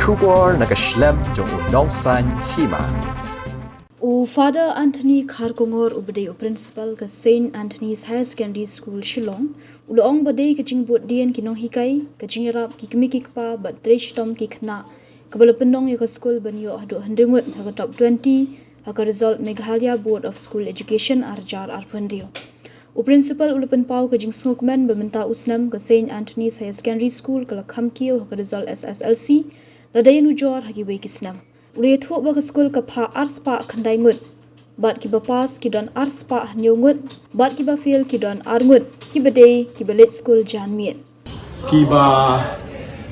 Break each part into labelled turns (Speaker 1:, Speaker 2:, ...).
Speaker 1: Shubor nakaslem jong nongsan Hima.
Speaker 2: Father Anthony Kharkongor ubade principal ka Saint Anthony's Higher Secondary School Shillong ulong bade ka Jingbuddien ki Nonghikai ka Ïarap ki Kmie ki pa bat Tom ki khna kabalapendong ya ka school banyo hadu handringut ha top 20 ha ka result Meghalaya Board of School Education arjar arpandio principal ulupen pau ka jingsngokmen bementa usnam ka Saint Anthony's Higher Secondary School ka khamkio ha ka result SSLC ladayan ujor ha ki wekisnam ule thuk ba ka school ka pha arspa khandai ngut bat ki ba pass ki don arspa nyungut bat ki ba fail ki don arngut ki ba day ki ba let school janmien
Speaker 3: ki ba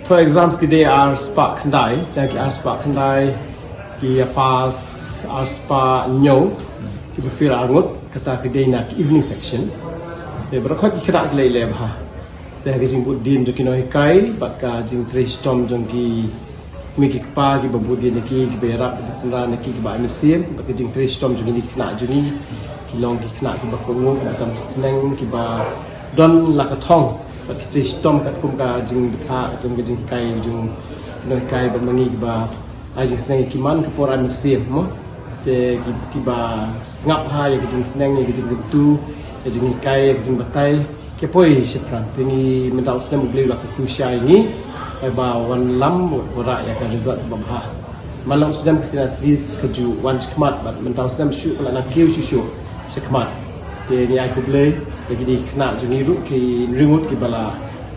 Speaker 3: for exams ki day arspa khandai da ki arspa khandai ki pass arspa nyo ki ba fail arngut kata ki day na evening section de bra ki khra le le ba da ki Jingbuddien jo ki Nonghikai bat ka jing Tom jong ki Kmie pa ki Jingbuddien ki Ïarap di sana ki ba mesir ba ki jing Tom juni kna juni ki long ki kna ki ba ko ngo ka seneng ki ba don la ka thong ba ki Tom kat kum ka jing bitha tum ki jing kai jung Nonghikai ba mangi ki ba ai jing seneng ki man ka pora mesir mo te ki ba ngap ha ya ki jing seneng ki jing tu ya jing kai ki jing batai ke poi shipran tingi mendau seneng beli la ku shai ni ba wan lam ora ya ka result ba ha malam sedam kesina tris keju wan khmat bat mentau sedam shu kala na kiu shu khmat te ni ai ku play lagi di kena juni ru ki ringut ki bala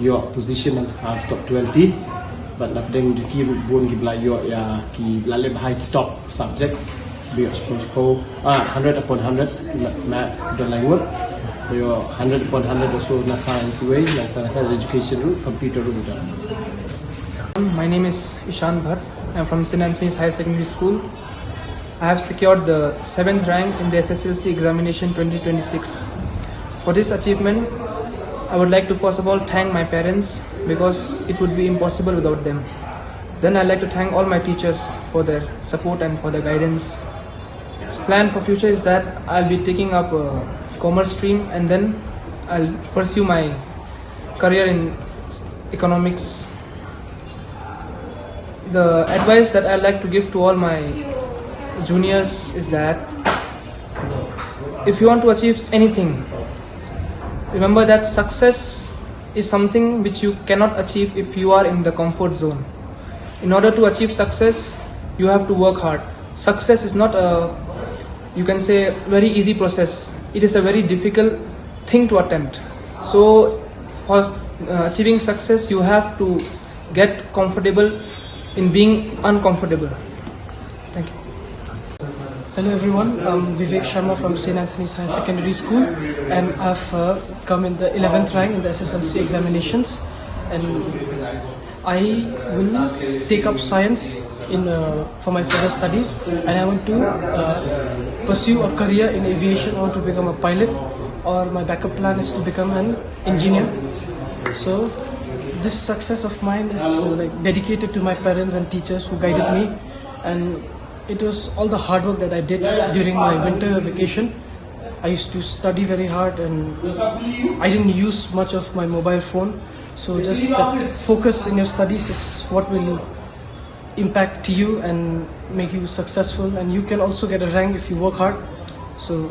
Speaker 3: your position at top 20 but nak deng ju ki ru bon ki bala yo ya ki bala le high top subjects be exposed 100 upon 100 maths the language your 100 upon 100 also na science way like education ru computer ru
Speaker 4: My name is Bhat. I'm from St. Anthony's Higher Secondary School. I have secured the 7th rank in the SSLC examination 2026. For this achievement, I would like to first of all thank my parents because it would be impossible without them. Then I'd like to thank all my teachers for their support and for their guidance. Plan for future is that I'll be taking up a commerce stream and then I'll pursue my career in economics. The advice that I'd like to give to all my juniors is that if you want to achieve anything, remember that success is something which you cannot achieve if you are in the comfort zone. In order to achieve success, you have to work hard. Success is not a, you can say, very easy process. It is a very difficult thing to attempt. So for achieving success, you have to get comfortable in being uncomfortable. Thank you.
Speaker 5: Hello everyone, I'm Vivek Sharma from St. Anthony's Higher Secondary School and I've come in the 11th rank in the SSLC examinations and I will take up science for my further studies and I want to pursue a career in aviation. I want to become a pilot or my backup plan is to become an engineer. So this success of mine is dedicated to my parents and teachers who guided me, and it was all the hard work that I did during my winter vacation. I used to study very hard and I didn't use much of my mobile phone, so just that focus in your studies is what will impact you and make you successful, and you can also get a rank if you work hard. So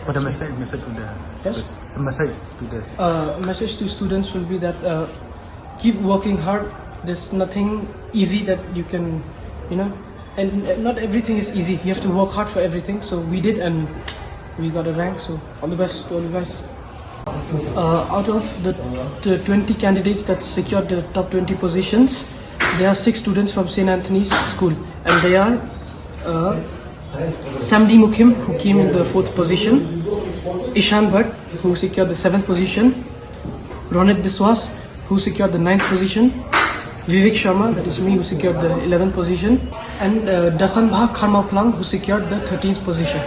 Speaker 6: what a message to the
Speaker 5: yes? Message to students will be that keep working hard. There's nothing easy that you can, and not everything is easy. You have to work hard for everything. So we did, and we got a rank. So all the best to all you guys. Out of the 20 candidates that secured the top 20 positions, there are 6 students from St. Anthony's School, and they are Samdi Mukim, who came in the 4th position, Bhat, who secured the 7th position, Ronit Biswas, who secured the 9th position, Vivek Sharma, that is me, who secured the 11th position, and Dasanbha Kharmaplang, who secured the 13th position.